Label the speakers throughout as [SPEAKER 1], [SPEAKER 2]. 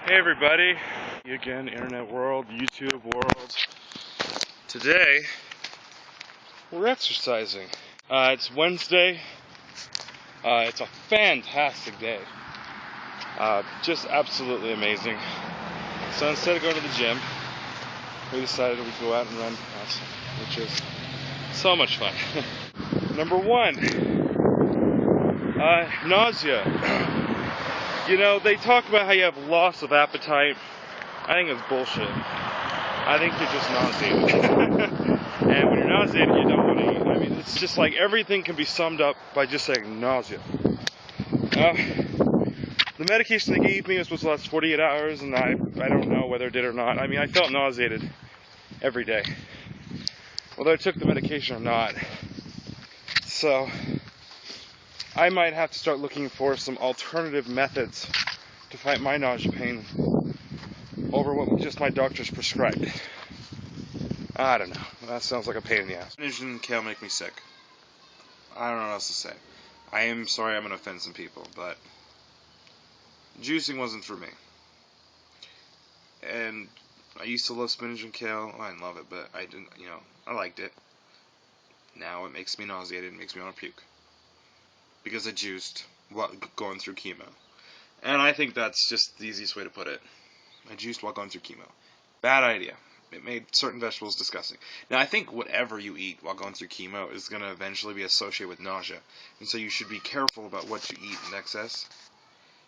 [SPEAKER 1] Hey everybody, you again, internet world, YouTube world. Today, we're exercising. It's Wednesday. It's a fantastic day. Just absolutely amazing. So instead of going to the gym, we decided we'd go out and run outside, which is so much fun. Number one, nausea. You know, they talk about how you have loss of appetite. I think it's bullshit. I think you're just nauseated. And when you're nauseated, you don't want to eat. I mean, it's just like everything can be summed up by just saying nausea. The medication they gave me was supposed to last 48 hours, and I don't know whether it did or not. I mean, I felt nauseated every day, whether I took the medication or not. So, I might have to start looking for some alternative methods to fight my nausea pain over what just my doctor's prescribed. I don't know. That sounds like a pain in the ass. Spinach and kale make me sick. I don't know what else to say. I am sorry I'm going to offend some people, but juicing wasn't for me. And I used to love spinach and kale. Well, I didn't love it, but I didn't, I liked it. Now it makes me nauseated. It makes me want to puke. Because I juiced while going through chemo. And I think that's just the easiest way to put it. I juiced while going through chemo. Bad idea. It made certain vegetables disgusting. Now, I think whatever you eat while going through chemo is going to eventually be associated with nausea. And so you should be careful about what you eat in excess.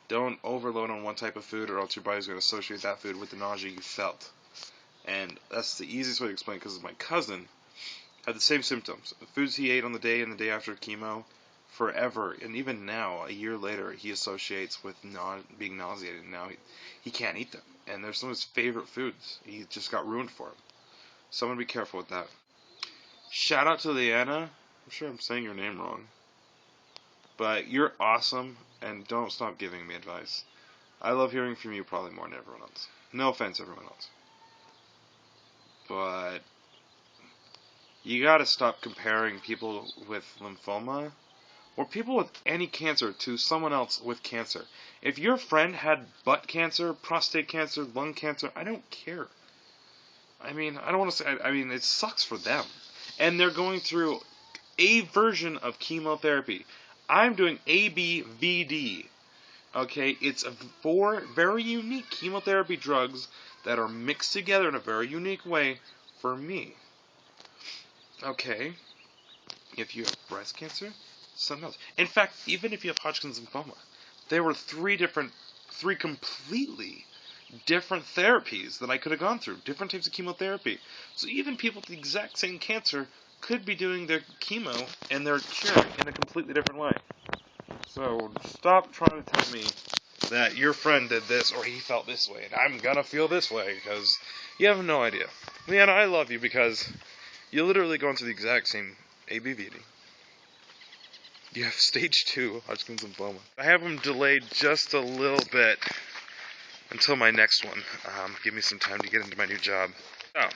[SPEAKER 1] Don't overload on one type of food, or else your body's going to associate that food with the nausea you felt. And that's the easiest way to explain, because my cousin had the same symptoms. The foods he ate on the day and the day after chemo, forever, and even now, a year later, he associates with being nauseated, and now he can't eat them. And they're some of his favorite foods. He just got ruined for him. So I'm going to be careful with that. Shout out to Leanna. I'm sure I'm saying your name wrong. But you're awesome, and don't stop giving me advice. I love hearing from you probably more than everyone else. No offense, everyone else. But you got to stop comparing people with lymphoma or people with any cancer to someone else with cancer. If your friend had butt cancer, prostate cancer, lung cancer, I don't care. I mean, I don't want to say, it sucks for them. And they're going through a version of chemotherapy. I'm doing ABVD. Okay, it's 4 very unique chemotherapy drugs that are mixed together in a very unique way for me. Okay, if you have breast cancer, something else. In fact, even if you have Hodgkin's lymphoma, there were 3 completely different therapies that I could have gone through, different types of chemotherapy. So even people with the exact same cancer could be doing their chemo and their cure in a completely different way. So stop trying to tell me that your friend did this or he felt this way, and I'm gonna feel this way, because you have no idea. Leanna, I love you because you're literally going through the exact same ABVD. You have stage 2 Hodgkin's lymphoma. I have them delayed just a little bit until my next one. Give me some time to get into my new job. So,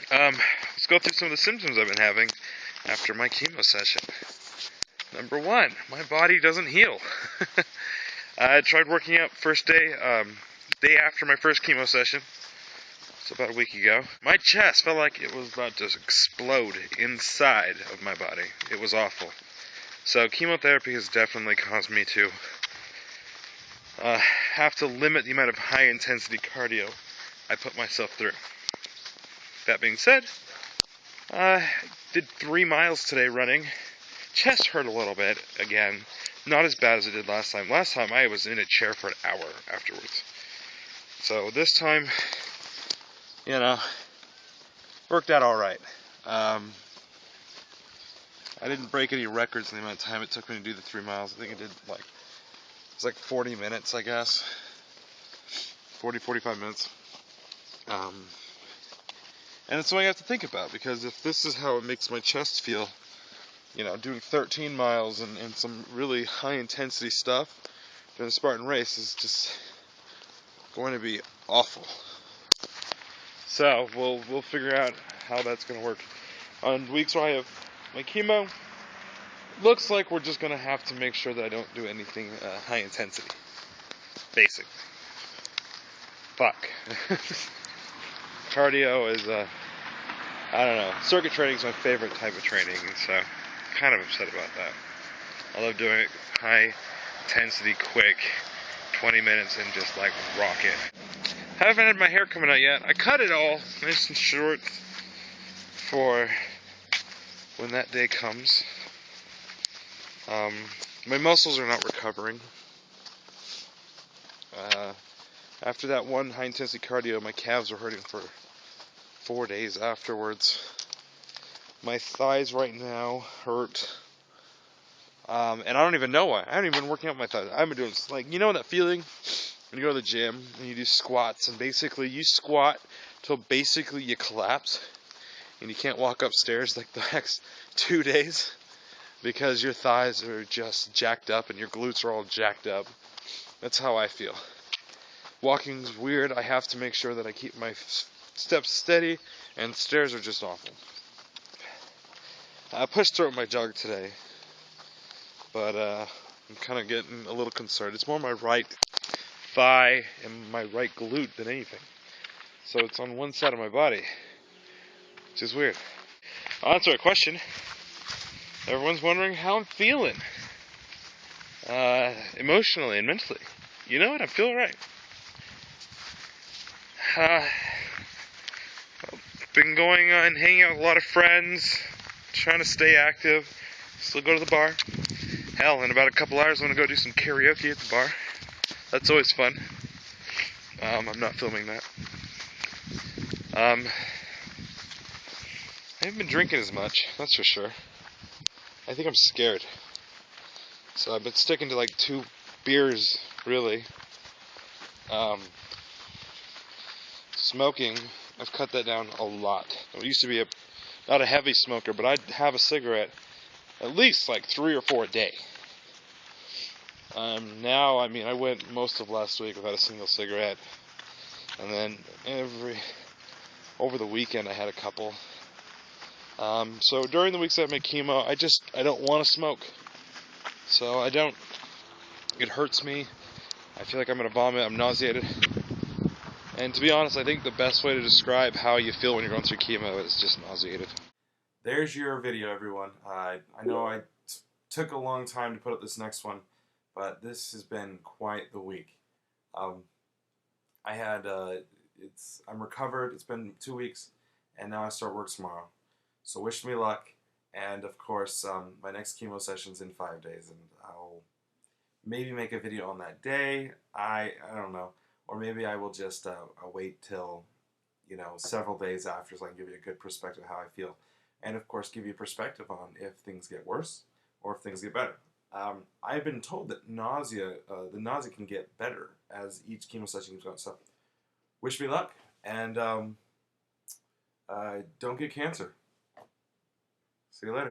[SPEAKER 1] let's go through some of the symptoms I've been having after my chemo session. Number 1, my body doesn't heal. I tried working out first day after my first chemo session. So about a week ago. My chest felt like it was about to explode inside of my body. It was awful. So chemotherapy has definitely caused me to have to limit the amount of high-intensity cardio I put myself through. That being said, I did 3 miles today running. Chest hurt a little bit, again. Not as bad as it did last time. Last time I was in a chair for an hour afterwards. So this time, worked out alright. I didn't break any records in the amount of time it took me to do the 3 miles. I think it was like 40 minutes, I guess. 45 minutes. And it's something I have to think about, because if this is how it makes my chest feel, doing 13 miles and some really high-intensity stuff during the Spartan race is just going to be awful. So, we'll figure out how that's going to work. On weeks where I have my chemo, looks like we're just going to have to make sure that I don't do anything high intensity, basically. fuck. Cardio is, I don't know. Circuit training is my favorite type of training, so I'm kind of upset about that. I love doing it high intensity, quick, 20 minutes and just like rock it. I haven't had my hair coming out yet. I cut it all nice and short for when that day comes. My muscles are not recovering. After that one high intensity cardio, my calves were hurting for 4 days afterwards. My thighs right now hurt. And I don't even know why. I haven't even been working out my thighs. I've been doing, like, you know that feeling when you go to the gym and you do squats and basically you squat till basically you collapse and you can't walk upstairs like the next 2 days because your thighs are just jacked up and your glutes are all jacked up. That's how I feel. Walking's weird. I have to make sure that I keep my steps steady, and stairs are just awful. I pushed through my jog today, but I'm kind of getting a little concerned. It's more my right thigh and my right glute than anything. So it's on one side of my body, which is weird. I'll answer a question. Everyone's wondering how I'm feeling, emotionally and mentally. You know what? I'm feeling right. Been going and hanging out with a lot of friends, trying to stay active, still go to the bar. Hell, in about a couple hours I'm going to go do some karaoke at the bar. That's always fun. I'm not filming that. I haven't been drinking as much, that's for sure. I think I'm scared. So I've been sticking to like 2 beers, really. Smoking, I've cut that down a lot. I used to be not a heavy smoker, but I'd have a cigarette at least like 3 or 4 a day. Now, I mean, I went most of last week without a single cigarette, and then over the weekend I had a couple. So during the weeks I make chemo, I don't want to smoke. So I don't. It hurts me. I feel like I'm gonna vomit. I'm nauseated. And to be honest, I think the best way to describe how you feel when you're going through chemo is just nauseated. There's your video, everyone. I know I took a long time to put up this next one, but this has been quite the week. I'm recovered. It's been 2 weeks, and now I start work tomorrow. So wish me luck, and of course, my next chemo session's in 5 days, and I'll maybe make a video on that day. I don't know. Or maybe I will just wait till, several days after so I can give you a good perspective of how I feel. And of course give you a perspective on if things get worse or if things get better. I've been told that the nausea can get better as each chemo session goes on. So wish me luck, and don't get cancer. See you later.